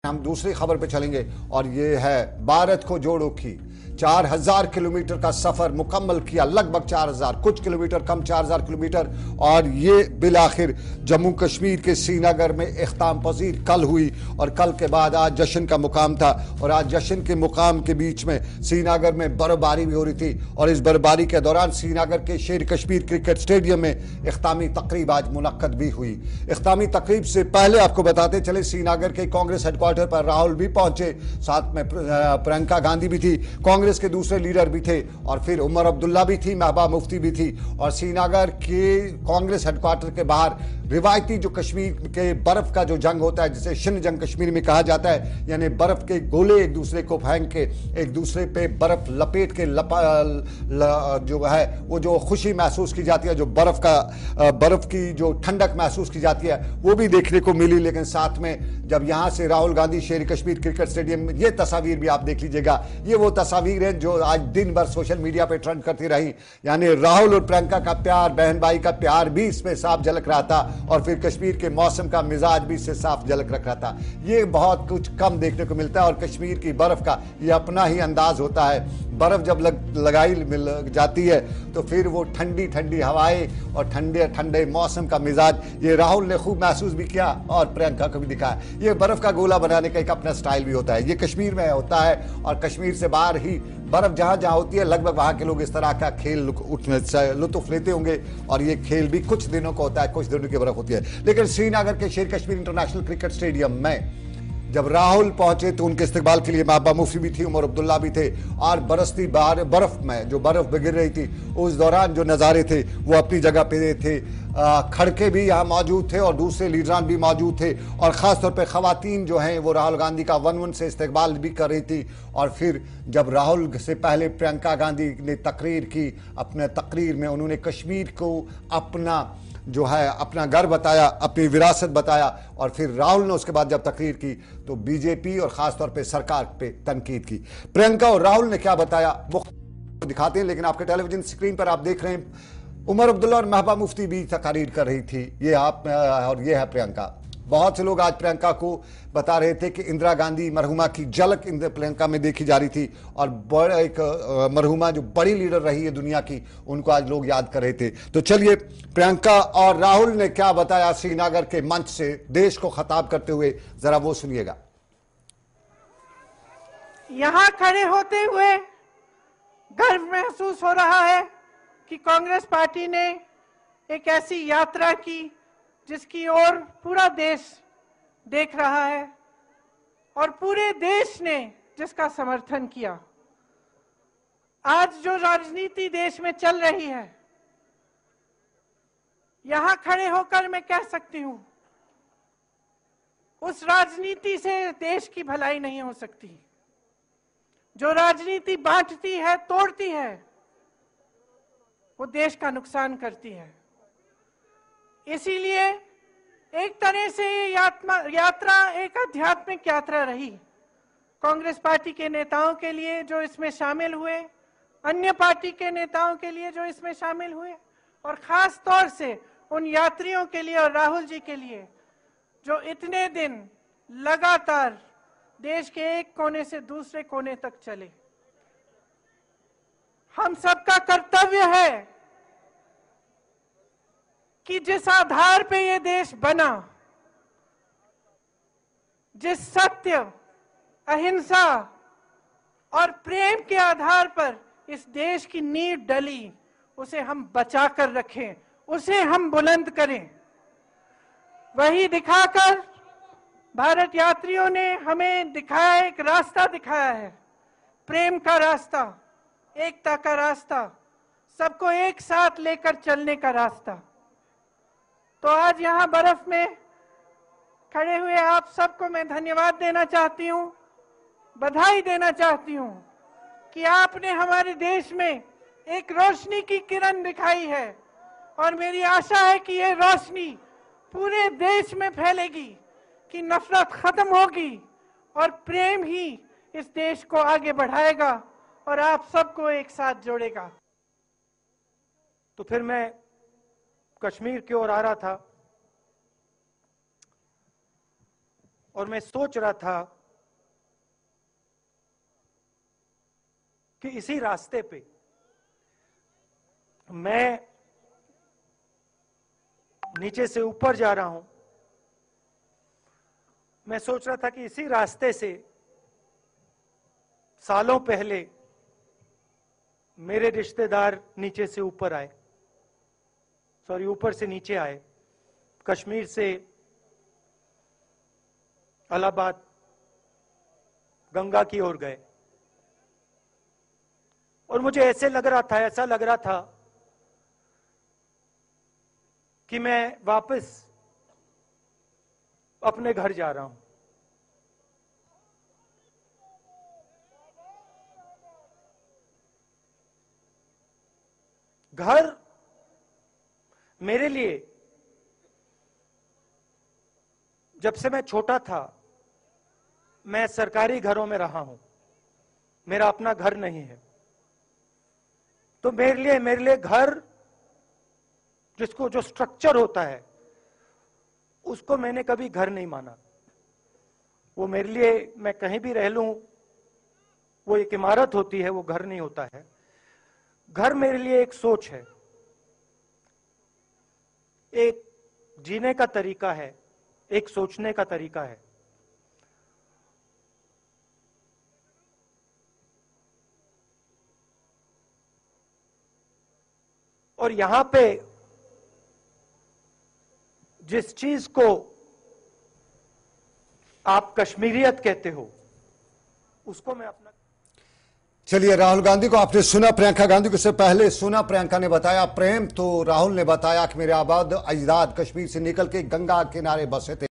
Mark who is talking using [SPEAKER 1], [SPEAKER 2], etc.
[SPEAKER 1] हम दूसरी खबर पे चलेंगे और ये है भारत को जोड़ो की 4000 किलोमीटर का सफर मुकम्मल किया, लगभग 4000, कुछ किलोमीटर कम, 4000 किलोमीटर। और ये बिलाखिर जम्मू कश्मीर के श्रीनगर में इख्ताम पजीर कल हुई और कल के बाद आज जश्न का मुकाम था। और आज जश्न के मुकाम के बीच में श्रीनगर में बर्फबारी भी हो रही थी और इस बर्फबारी के दौरान श्रीनगर के शेर कश्मीर क्रिकेट स्टेडियम में इख्तामी तकरीब आज मुनक्कद भी हुई। इख्तामी तकरीब से पहले आपको बताते चले श्रीनगर के कांग्रेस हेडक्वार्टर पर राहुल भी पहुंचे, साथ में प्रियंका गांधी भी थी, कांग्रेस के दूसरे लीडर भी थे और फिर उमर अब्दुल्ला भी थी, महबूबा मुफ्ती भी थी। और श्रीनगर के कांग्रेस हेडक्वार्टर के बाहर रिवायती जो कश्मीर के बर्फ का जो जंग होता है, जिसे शिन जंग कश्मीर में कहा जाता है, यानी बर्फ के गोले एक दूसरे को फेंक के एक दूसरे पे बर्फ लपेट के जो है वो जो खुशी महसूस की जाती है, जो बर्फ की जो ठंडक महसूस की जाती है वो भी देखने को मिली। लेकिन साथ में जब यहां से राहुल गांधी शेर कश्मीर क्रिकेट स्टेडियम में, ये तस्वीर भी आप देख लीजिएगा, ये वो तस्वीर है जो आज दिन भर सोशल मीडिया पे ट्रेंड करती रही। यानी राहुल और प्रियंका का प्यार, बहन भाई का प्यार भी इसमें साफ झलक रहा था और फिर कश्मीर के मौसम का मिजाज भी इससे साफ झलक रख रहा था। ये बहुत कुछ कम देखने को मिलता है और कश्मीर की बर्फ का ये अपना ही अंदाज होता है। बर्फ जब लगाई मिल जाती है तो फिर वो ठंडी ठंडी हवाएं और ठंडे ठंडे मौसम का मिजाज ये राहुल ने खूब महसूस भी किया और प्रियंका को भी दिखाया। ये बर्फ का गोला बनाने का एक अपना स्टाइल भी होता है, ये कश्मीर में होता है और कश्मीर से बाहर ही बर्फ जहां जहां होती है लगभग वहां के लोग इस तरह का खेल लुत्फ लेते होंगे और ये खेल भी कुछ दिनों का होता है, कुछ दिनों की बर्फ होती है। लेकिन श्रीनगर के शेर कश्मीर इंटरनेशनल क्रिकेट स्टेडियम में जब राहुल पहुंचे तो उनके इस्तकबाल के लिए महबूबा मुफ्ती भी थी, उमर अब्दुल्ला भी थे और बरसती बर्फ में जो बर्फ गिर रही थी उस दौरान जो नज़ारे थे वो अपनी जगह पे थे। खड़के भी यहाँ मौजूद थे और दूसरे लीडरान भी मौजूद थे और ख़ासतौर पे ख़वातीन जो हैं वो राहुल गांधी का वन से इस्तकबाल भी कर रही थी। और फिर जब राहुल से पहले प्रियंका गांधी ने तकरीर की, अपने तकरीर में उन्होंने कश्मीर को अपना जो है अपना घर बताया, अपनी विरासत बताया और फिर राहुल ने उसके बाद जब तकरीर की तो बीजेपी और ख़ासतौर पे सरकार पे तनकीद की। प्रियंका और राहुल ने क्या बताया वो दिखाते हैं, लेकिन आपके टेलीविजन स्क्रीन पर आप देख रहे हैं उमर अब्दुल्ला और महबूबा मुफ्ती भी तकरीर कर रही थी, ये आप और ये है प्रियंका। बहुत से लोग आज प्रियंका को बता रहे थे कि इंदिरा गांधी मरहुमा की झलक प्रियंका में देखी जा रही थी और बड़ा एक मरहुमा जो बड़ी लीडर रही है दुनिया की, उनको आज लोग याद कर रहे थे। तो चलिए प्रियंका और राहुल ने क्या बताया श्रीनगर के मंच से देश को खिताब करते हुए, जरा वो सुनिएगा।
[SPEAKER 2] यहां खड़े होते हुए गर्व महसूस हो रहा है कि कांग्रेस पार्टी ने एक ऐसी यात्रा की जिसकी ओर पूरा देश देख रहा है और पूरे देश ने जिसका समर्थन किया। आज जो राजनीति देश में चल रही है, यहां खड़े होकर मैं कह सकती हूं उस राजनीति से देश की भलाई नहीं हो सकती। जो राजनीति बांटती है, तोड़ती है, वो देश का नुकसान करती है। इसीलिए एक तरह से ये यात्रा एक आध्यात्मिक यात्रा रही कांग्रेस पार्टी के नेताओं के लिए जो इसमें शामिल हुए, अन्य पार्टी के नेताओं के लिए जो इसमें शामिल हुए और खास तौर से उन यात्रियों के लिए और राहुल जी के लिए जो इतने दिन लगातार देश के एक कोने से दूसरे कोने तक चले। हम सबका कर्तव्य है कि जिस आधार पे ये देश बना, जिस सत्य, अहिंसा और प्रेम के आधार पर इस देश की नींव डली, उसे हम बचा कर रखें, उसे हम बुलंद करें। वही दिखाकर भारत यात्रियों ने हमें दिखाया, एक रास्ता दिखाया है, प्रेम का रास्ता, एकता का रास्ता, सबको एक साथ लेकर चलने का रास्ता। तो आज यहां बर्फ में खड़े हुए आप सबको मैं धन्यवाद देना चाहती हूं, बधाई देना चाहती हूं कि आपने हमारे देश में एक रोशनी की किरण दिखाई है और मेरी आशा है कि ये रोशनी पूरे देश में फैलेगी, कि नफरत खत्म होगी और प्रेम ही इस देश को आगे बढ़ाएगा और आप सबको एक साथ जोड़ेगा।
[SPEAKER 3] तो फिर मैं कश्मीर की ओर आ रहा था और मैं सोच रहा था कि इसी रास्ते पे मैं नीचे से ऊपर जा रहा हूं। मैं सोच रहा था कि इसी रास्ते से सालों पहले मेरे रिश्तेदार नीचे से ऊपर आए, सॉरी ऊपर से नीचे आए, कश्मीर से इलाहाबाद गंगा की ओर गए। और मुझे ऐसा लग रहा था कि मैं वापस अपने घर जा रहा हूं। घर मेरे लिए जब से मैं छोटा था, मैं सरकारी घरों में रहा हूं, मेरा अपना घर नहीं है। तो मेरे लिए घर, जिसको जो स्ट्रक्चर होता है, उसको मैंने कभी घर नहीं माना। वो मेरे लिए, मैं कहीं भी रह लूं, वो एक इमारत होती है, वो घर नहीं होता है। घर मेरे लिए एक सोच है, एक जीने का तरीका है, एक सोचने का तरीका है। और यहां पे जिस चीज को आप कश्मीरियत कहते हो, उसको मैं अपना।
[SPEAKER 1] चलिए, राहुल गांधी को आपने सुना, प्रियंका गांधी को इससे पहले सुना। प्रियंका ने बताया प्रेम, तो राहुल ने बताया कि मेरे आबाद अजदाद कश्मीर से निकल के गंगा किनारे बसे थे।